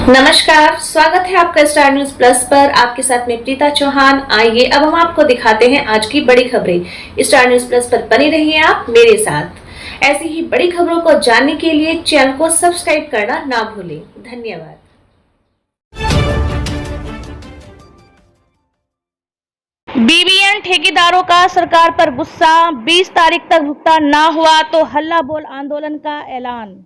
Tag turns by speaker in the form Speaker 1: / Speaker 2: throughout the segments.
Speaker 1: नमस्कार, स्वागत है आपका स्टार न्यूज प्लस पर। आपके साथ में प्रीता चौहान। आइए अब हम आपको दिखाते हैं आज की बड़ी खबरें। स्टार न्यूज प्लस पर बने रहिए आप मेरे साथ। ऐसी ही बड़ी खबरों को जानने के लिए चैनल को सब्सक्राइब करना ना भूलें। धन्यवाद।
Speaker 2: बीबीएन ठेकेदारों का सरकार पर गुस्सा, 20 तारीख तक भुगतान ना हुआ तो हल्ला बोल आंदोलन का ऐलान।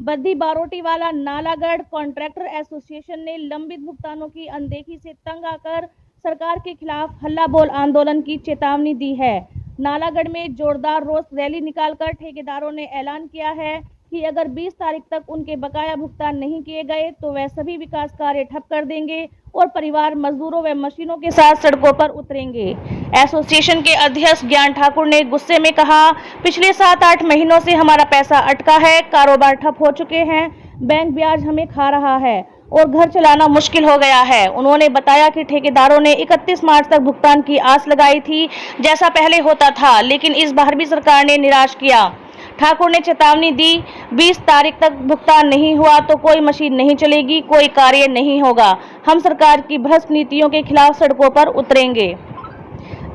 Speaker 2: बद्दी बारोटीवाला नालागढ़ कॉन्ट्रैक्टर एसोसिएशन ने लंबित भुगतानों की अनदेखी से तंग आकर सरकार के खिलाफ हल्ला बोल आंदोलन की चेतावनी दी है। नालागढ़ में जोरदार रोष रैली निकालकर ठेकेदारों ने ऐलान किया है कि अगर 20 तारीख तक उनके बकाया भुगतान नहीं किए गए तो वह सभी विकास कार्य ठप कर देंगे और परिवार मजदूरों व मशीनों के साथ सड़कों पर उतरेंगे। एसोसिएशन के अध्यक्ष ज्ञान ठाकुर ने गुस्से में कहा, पिछले 7-8 महीनों से हमारा पैसा अटका है, कारोबार ठप हो चुके हैं, बैंक ब्याज हमें खा रहा है और घर चलाना मुश्किल हो गया है। उन्होंने बताया कि ठेकेदारों ने 31 मार्च तक भुगतान की आस लगाई थी, जैसा पहले होता था, लेकिन इस बार भी सरकार ने निराश किया। ठाकुर ने चेतावनी दी, 20 तारीख तक भुगतान नहीं हुआ तो कोई मशीन नहीं चलेगी, कोई कार्य नहीं होगा। हम सरकार की भ्रष्ट नीतियों के खिलाफ सड़कों पर उतरेंगे।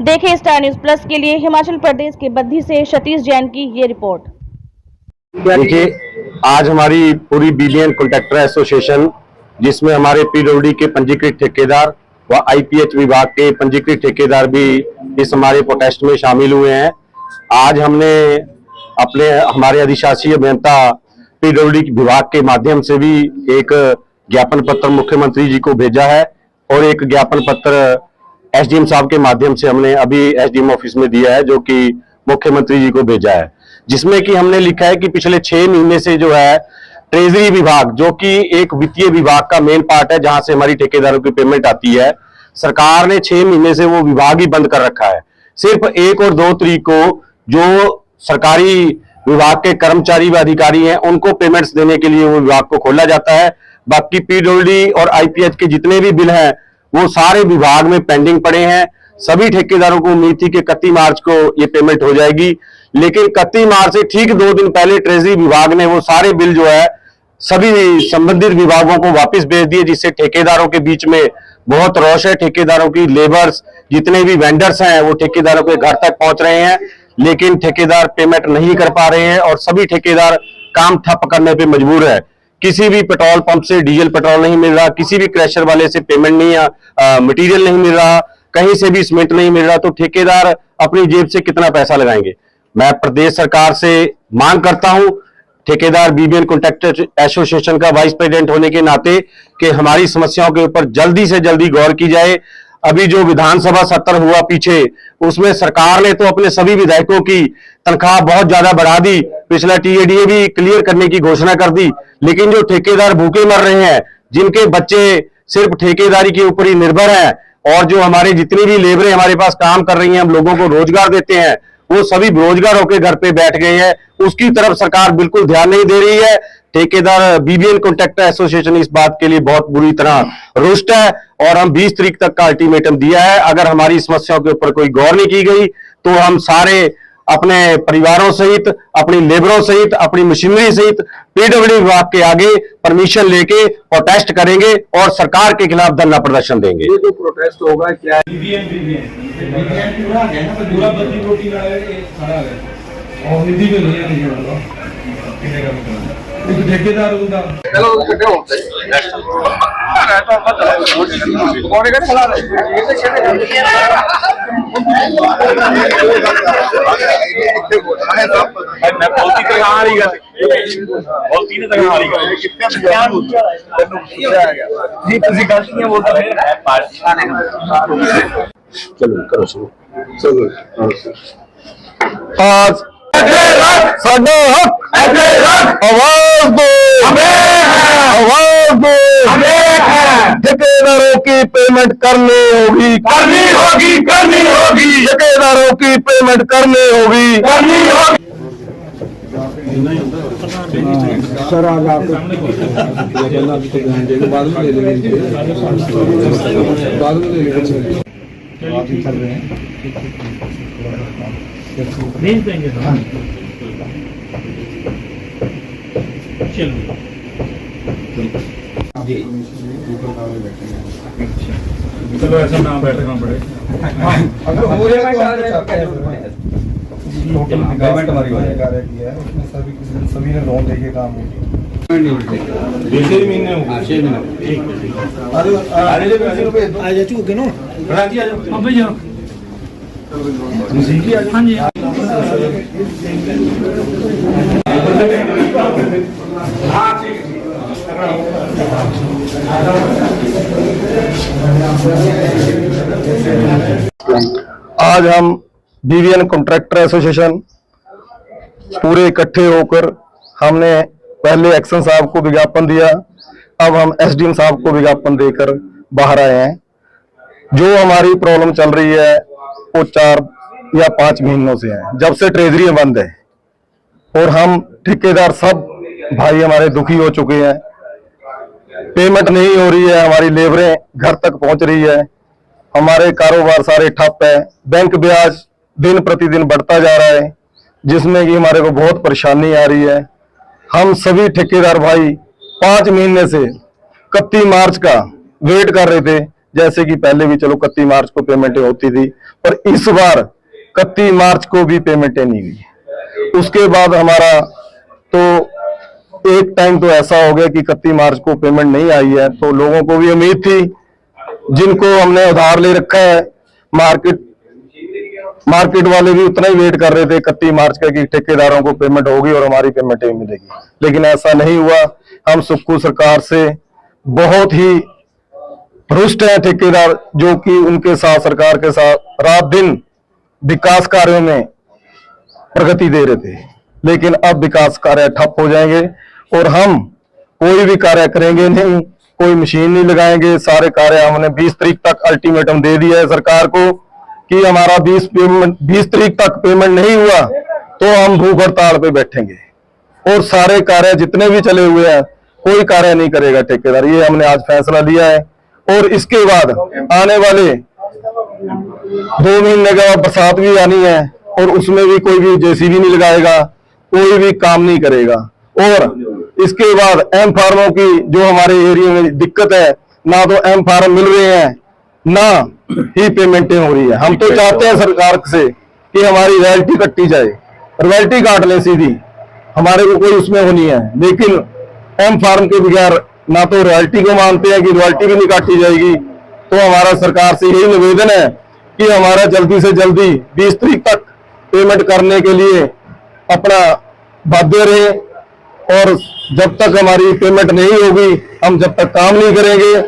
Speaker 2: देखें स्टार न्यूज प्लस के लिए हिमाचल प्रदेश के बद्दी से सतीश जैन की ये रिपोर्ट।
Speaker 3: देखिए, आज हमारी पूरी बीबीएन कॉन्ट्रैक्टर एसोसिएशन, जिसमें हमारे पीडब्ल्यूडी के पंजीकृत ठेकेदार व आईपीएच विभाग के पंजीकृत ठेकेदार भी इस हमारे प्रोटेस्ट में शामिल हुए हैं। आज हमने हमारे अधिशासी अभियंता पीडब्ल्यूडी विभाग के माध्यम से भी एक ज्ञापन पत्र मुख्यमंत्री जी को भेजा है और एक ज्ञापन पत्र एसडीएम साहब के माध्यम से हमने अभी एसडीएम ऑफिस में दिया है, जो कि मुख्यमंत्री जी को भेजा है, जिसमें कि हमने लिखा है कि पिछले 6 महीने से जो है ट्रेजरी विभाग, जो कि एक वित्तीय विभाग का मेन पार्ट है जहां से हमारी ठेकेदारों की पेमेंट आती है, सरकार ने 6 महीने से वो विभाग ही बंद कर रखा है। सिर्फ 1 और 2 तारीख को जो सरकारी विभाग के कर्मचारी व अधिकारी हैं उनको पेमेंट्स देने के लिए वो विभाग को खोला जाता है। बाकी पीडब्ल्यूडी और आईपीएच के जितने भी बिल हैं वो सारे विभाग में पेंडिंग पड़े हैं। सभी ठेकेदारों को उम्मीद थी कि 31 मार्च को ये पेमेंट हो जाएगी, लेकिन 31 मार्च से ठीक 2 दिन पहले ट्रेजरी विभाग ने वो सारे बिल जो है सभी संबंधित विभागों को वापस भेज दिए, जिससे ठेकेदारों के बीच में बहुत रोष है। ठेकेदारों की लेबर्स, जितने भी वेंडर्स हैं, वो ठेकेदारों के घर तक पहुंच रहे हैं, लेकिन ठेकेदार पेमेंट नहीं कर पा रहे हैं और सभी ठेकेदार काम ठप करने पे मजबूर है। किसी भी पेट्रोल पंप से डीजल पेट्रोल नहीं मिल रहा, किसी भी क्रैशर वाले से पेमेंट नहीं, मटेरियल नहीं मिल रहा, कहीं से भी सीमेंट नहीं मिल रहा, तो ठेकेदार अपनी जेब से कितना पैसा लगाएंगे। मैं प्रदेश सरकार से मांग करता हूं, ठेकेदार बीबीएन कॉन्ट्रैक्टर एसोसिएशन का वाइस प्रेसिडेंट होने के नाते, कि हमारी समस्याओं के ऊपर जल्दी से जल्दी गौर की जाए। अभी जो विधानसभा सत्र हुआ पीछे, उसमें सरकार ने तो अपने सभी विधायकों की तनख्वाह बहुत ज्यादा बढ़ा दी, पिछला टीएडीए भी क्लियर करने की घोषणा कर दी, लेकिन जो ठेकेदार भूखे मर रहे हैं, जिनके बच्चे सिर्फ ठेकेदारी के ऊपर ही निर्भर हैं, और जो हमारे जितनी भी लेबरें हमारे पास काम कर रही हैं, हम लोगों को रोजगार देते हैं, वो सभी बेरोजगार होकर घर पे बैठ गए हैं। उसकी तरफ सरकार बिल्कुल ध्यान नहीं दे रही है। ठेकेदार बीबीएन कॉन्ट्रैक्टर एसोसिएशन इस बात के लिए बहुत बुरी तरह रुष्ट है और हम 20 तारीख तक का अल्टीमेटम दिया है। अगर हमारी समस्याओं के ऊपर कोई गौर नहीं की गई तो हम सारे अपने परिवारों सहित, अपनी लेबरों सहित, अपनी मशीनरी सहित पीडब्ल्यूडी विभाग के आगे परमिशन लेके प्रोटेस्ट करेंगे और सरकार के खिलाफ धरना प्रदर्शन देंगे।
Speaker 4: ये जो प्रोटेस्ट होगा क्या है? ठेकेदार
Speaker 3: चलो करो शुरू। आज साडा हक, आवाज दो, आवाज दो, ठेकेदारों की पेमेंट करनी होगी, करनी होगी, करनी होगी, ठेकेदारों की पेमेंट करनी होगी, करनी होगी।
Speaker 4: सर आज आपको बाद में ले लेंगे, बाद में ले लेंगे, चल रहे हैं, भेज देंगे। चलो ऊपर काम में बैठेंगे।
Speaker 5: चलो ऐसा ना बैठना पड़े।
Speaker 4: अगर हो जाए तो हम चाहते हैं होटल गवर्नमेंट हमारी कार्य किया है, उसमें सभी ने लोन लेके काम किया।
Speaker 5: 6 महीने हो गए। 6 महीने ठीक
Speaker 4: आ जाती हो ना
Speaker 5: राजी आ जाओ। अब भैया जी आ जाओ। हाँ जी हाँ ठीक
Speaker 3: आज हम बीवीएन कॉन्ट्रैक्टर एसोसिएशन पूरे इकट्ठे होकर हमने पहले एक्शन साहब को विज्ञापन दिया, अब हम एसडीएम साहब को विज्ञापन देकर बाहर आए हैं। जो हमारी प्रॉब्लम चल रही है वो 4 या 5 महीनों से है, जब से ट्रेजरी बंद है, और हम ठेकेदार सब भाई हमारे दुखी हो चुके हैं। पेमेंट नहीं हो रही है, हमारी लेबरें घर तक पहुंच रही है, हमारे कारोबार सारे ठप है, बैंक ब्याज दिन प्रतिदिन बढ़ता जा रहा है, जिसमें कि हमारे को बहुत परेशानी आ रही है। हम सभी ठेकेदार भाई 5 महीने से 31 मार्च का वेट कर रहे थे, जैसे कि पहले भी चलो 31 मार्च को पेमेंटें होती थी, पर इस बार 31 मार्च को भी पेमेंटें नहीं हुई। उसके बाद हमारा तो एक टाइम तो ऐसा हो गया कि 31 मार्च को पेमेंट नहीं आई है, तो लोगों को भी उम्मीद थी, जिनको हमने उधार ले रखा है, मार्केट वाले भी उतना ही वेट कर रहे थे 31 मार्च का कि ठेकेदारों को पेमेंट होगी और हमारी पेमेंट मिलेगी, लेकिन ऐसा नहीं हुआ। हम सुक्खू सरकार से बहुत ही रुष्ट है ठेकेदार, जो कि उनके साथ सरकार के साथ रात दिन विकास कार्यों में प्रगति दे रहे थे, लेकिन अब विकास कार्य ठप हो जाएंगे और हम कोई भी कार्य करेंगे नहीं, कोई मशीन नहीं लगाएंगे। सारे कार्य हमने 20 तारीख तक अल्टीमेटम दे दिया है सरकार को कि हमारा 20 तारीख तक पेमेंट नहीं हुआ तो हम भूख हड़ताल पे बैठेंगे, और सारे कार्य जितने भी चले हुए हैं कोई कार्य नहीं करेगा ठेकेदार। ये हमने आज फैसला लिया है, और इसके बाद आने वाले 2 महीने के बाद बरसात भी आनी है, और उसमें भी कोई भी जेसीबी नहीं लगाएगा, कोई भी काम नहीं करेगा। और इसके बाद एम फार्मों की जो हमारे एरिया में दिक्कत है, ना तो एम फार्म मिल रहे हैं, ना ही पेमेंटें हो रही है। हम तो चाहते हैं सरकार से कि हमारी रॉयल्टी कट्टी जाए, रॉयल्टी काट ले सीधी, हमारे को कोई उसमें होनी है, लेकिन एम फार्म के बगैर ना तो रॉयल्टी को मानते हैं कि रॉयल्टी भी नहीं काटी जाएगी। तो हमारा सरकार से यही निवेदन है कि हमारा जल्दी से जल्दी 20 तारीख तक पेमेंट करने के लिए अपना बाध्य रहे, और जब तक हमारी पेमेंट नहीं होगी हम जब तक काम नहीं करेंगे।